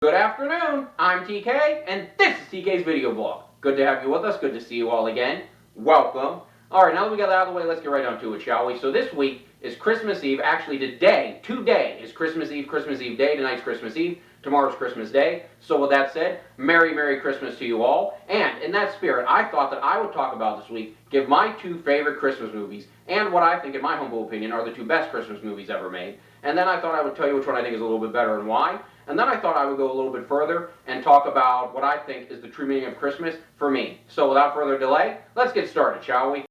Good afternoon, I'm TK, and this is TK's video blog. Good to have you with us, good to see you all again. Welcome. Alright, now that we got that out of the way, let's get right on to it, shall we? So this week is Christmas Eve. Actually, today is Christmas Eve day. Tonight's Christmas Eve. Tomorrow's Christmas Day. So with that said, Merry Christmas to you all. And in that spirit, I thought that I would talk about this week, give my two favorite Christmas movies, and what I think, in my humble opinion, are the two best Christmas movies ever made. And then I thought I would tell you which one I think is a little bit better and why. And then I thought I would go a little bit further and talk about what I think is the true meaning of Christmas for me. So without further delay, let's get started, shall we?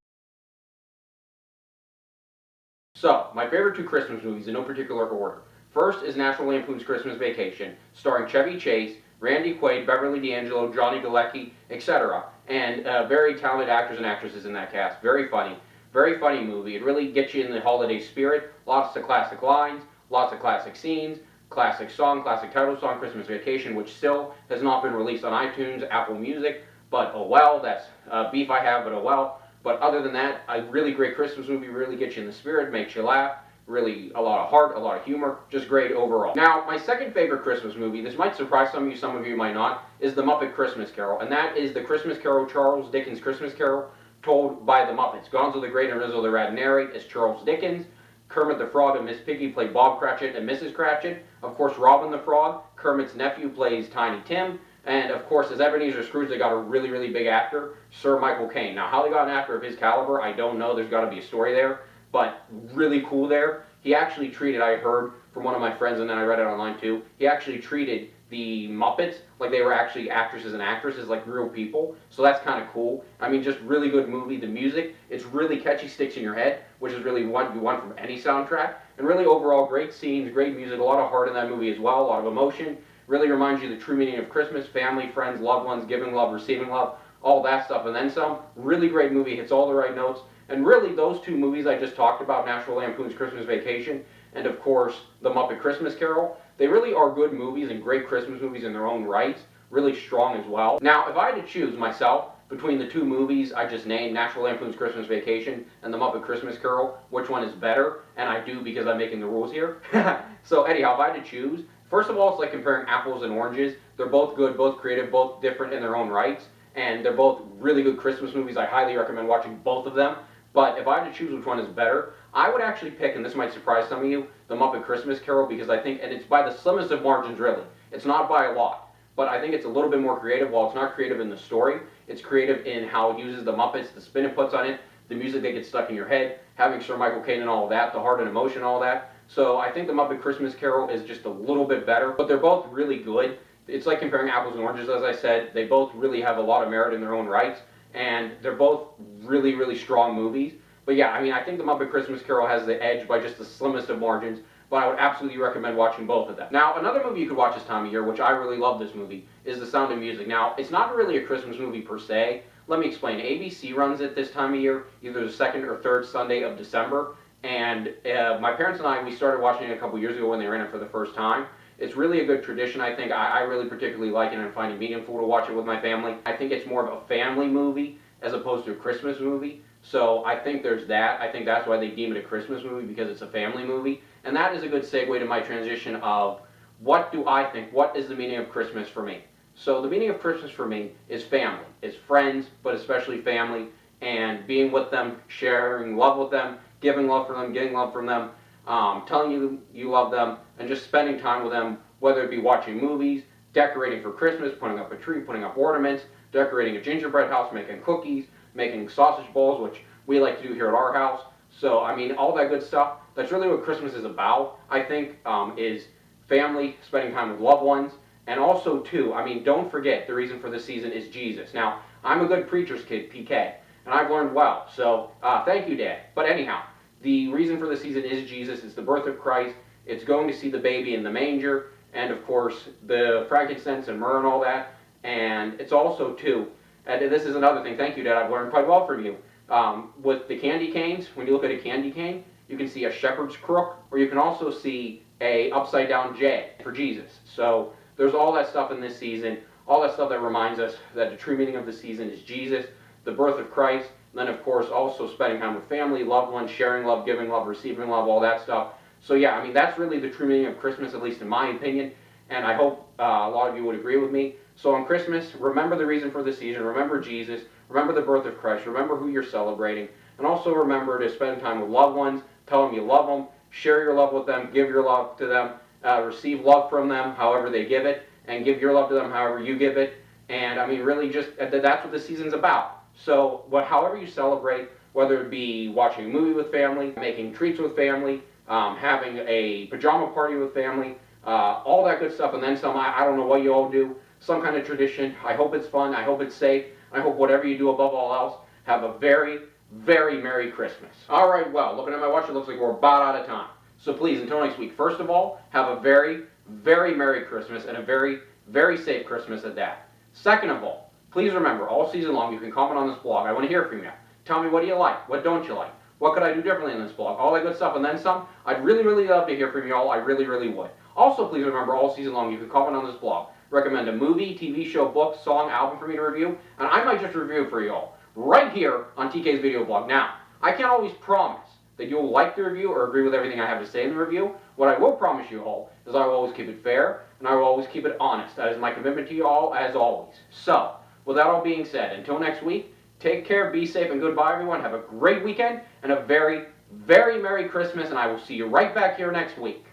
So, my favorite two Christmas movies in no particular order. First is National Lampoon's Christmas Vacation, starring Chevy Chase, Randy Quaid, Beverly D'Angelo, Johnny Galecki, etc. And very talented actors and actresses in that cast. Very funny movie. It really gets you in the holiday spirit. Lots of classic lines, lots of classic scenes, classic song, classic title song, Christmas Vacation, which still has not been released on iTunes, Apple Music, but oh well, that's beef I have, but oh well. But other than that, a really great Christmas movie, really gets you in the spirit, makes you laugh, really a lot of heart, a lot of humor, just great overall. Now, my second favorite Christmas movie, this might surprise some of you might not, is The Muppet Christmas Carol, and that is the Christmas Carol, Charles Dickens' Christmas Carol, told by the Muppets. Gonzo the Great and Rizzo the Rat narrate as Charles Dickens. Kermit the Frog and Miss Piggy play Bob Cratchit and Mrs. Cratchit. Of course, Robin the Frog, Kermit's nephew, plays Tiny Tim. And of course, as Ebenezer Scrooge, they got a really big actor, Sir Michael Caine. Now, how they got an actor of his caliber, I don't know. There's got to be a story there, but really cool there. He actually treated, I heard from one of my friends, and then I read it online too, he actually treated the Muppets like they were actually actresses and actresses, like real people. So that's kind of cool. I mean, just really good movie. The music, it's really catchy, sticks in your head, which is really what you want from any soundtrack. And really overall, great scenes, great music, a lot of heart in that movie as well, a lot of emotion. Really reminds you the true meaning of Christmas, family, friends, loved ones, giving love, receiving love, all that stuff, and then some. Really great movie, hits all the right notes. And really, those two movies I just talked about, National Lampoon's Christmas Vacation, and of course, The Muppet Christmas Carol, they really are good movies and great Christmas movies in their own rights, really strong as well. Now, if I had to choose myself between the two movies I just named, National Lampoon's Christmas Vacation and The Muppet Christmas Carol, which one is better, and I do because I'm making the rules here. So anyhow, if I had to choose, first of all, it's like comparing apples and oranges. They're both good, both creative, both different in their own rights, and they're both really good Christmas movies. I highly recommend watching both of them. But if I had to choose which one is better, I would actually pick, and this might surprise some of you, The Muppet Christmas Carol, because I think, and it's by the slimmest of margins really, it's not by a lot, but I think it's a little bit more creative. While it's not creative in the story, it's creative in how it uses the Muppets, the spin it puts on it, the music that gets stuck in your head, having Sir Michael Caine and all of that, the heart and emotion, all that. So I think The Muppet Christmas Carol is just a little bit better, but they're both really good. It's like comparing apples and oranges, as I said. They both really have a lot of merit in their own rights, and they're both really strong movies. But yeah, I mean, I think The Muppet Christmas Carol has the edge by just the slimmest of margins, but I would absolutely recommend watching both of them. Now, another movie you could watch this time of year, which I really love this movie, is The Sound of Music. Now, it's not really a Christmas movie per se. Let me explain. ABC runs it this time of year, either the second or third Sunday of December, and my parents and I, we started watching it a couple years ago when they ran it for the first time. It's really a good tradition, I think. I really particularly like it, and I find it meaningful to watch it with my family. I think it's more of a family movie as opposed to a Christmas movie. So I think there's that. I think that's why they deem it a Christmas movie, because it's a family movie. And that is a good segue to my transition of what do I think, what is the meaning of Christmas for me? So the meaning of Christmas for me is family. It's friends, but especially family, and being with them, sharing love with them, giving love from them, getting love from them, telling you love them, and just spending time with them, whether it be watching movies, decorating for Christmas, putting up a tree, putting up ornaments, decorating a gingerbread house, making cookies, making sausage bowls, which we like to do here at our house. So, I mean, all that good stuff. That's really what Christmas is about, I think, is family, spending time with loved ones. And also, too, I mean, don't forget, the reason for this season is Jesus. Now, I'm a good preacher's kid, PK, and I've learned well. So, thank you, Dad. But anyhow, the reason for the season is Jesus. It's the birth of Christ. It's going to see the baby in the manger, and of course, the frankincense and myrrh and all that. And it's also, too, and this is another thing, thank you, Dad, I've learned quite well from you. With the candy canes, when you look at a candy cane, you can see a shepherd's crook, or you can also see a upside down J for Jesus. So there's all that stuff in this season, all that stuff that reminds us that the true meaning of the season is Jesus, the birth of Christ, and then of course also spending time with family, loved ones, sharing love, giving love, receiving love, all that stuff. So yeah, I mean, that's really the true meaning of Christmas, at least in my opinion. and I hope a lot of you would agree with me. So on Christmas, remember the reason for the season, remember Jesus, remember the birth of Christ, remember who you're celebrating, and also remember to spend time with loved ones, tell them you love them, share your love with them, give your love to them, receive love from them however they give it, and give your love to them however you give it. And I mean, really, just that's what the season's about. So, however you celebrate, whether it be watching a movie with family, making treats with family, having a pajama party with family, all that good stuff, and then some. I don't know what you all do. Some kind of tradition. I hope it's fun. I hope it's safe. I hope whatever you do above all else, have a very, very Merry Christmas. All right, well, looking at my watch, it looks like we're about out of time. So please, until next week, first of all, have a very, very Merry Christmas and a very, very safe Christmas at that. Second of all, please remember, all season long, you can comment on this blog. I want to hear from you. Tell me, what do you like? What don't you like? What could I do differently in this blog? All that good stuff, and then some. I'd really, really love to hear from you all. I really, really would. Also, please remember, all season long, you can comment on this blog. Recommend a movie, TV show, book, song, album for me to review, and I might just review it for you all, right here on TK's video blog. Now, I can't always promise that you'll like the review or agree with everything I have to say in the review. What I will promise you all is I will always keep it fair, and I will always keep it honest. That is my commitment to you all, as always. So, with that all being said, until next week, take care, be safe, and goodbye, everyone. Have a great weekend, and a very, very Merry Christmas, and I will see you right back here next week.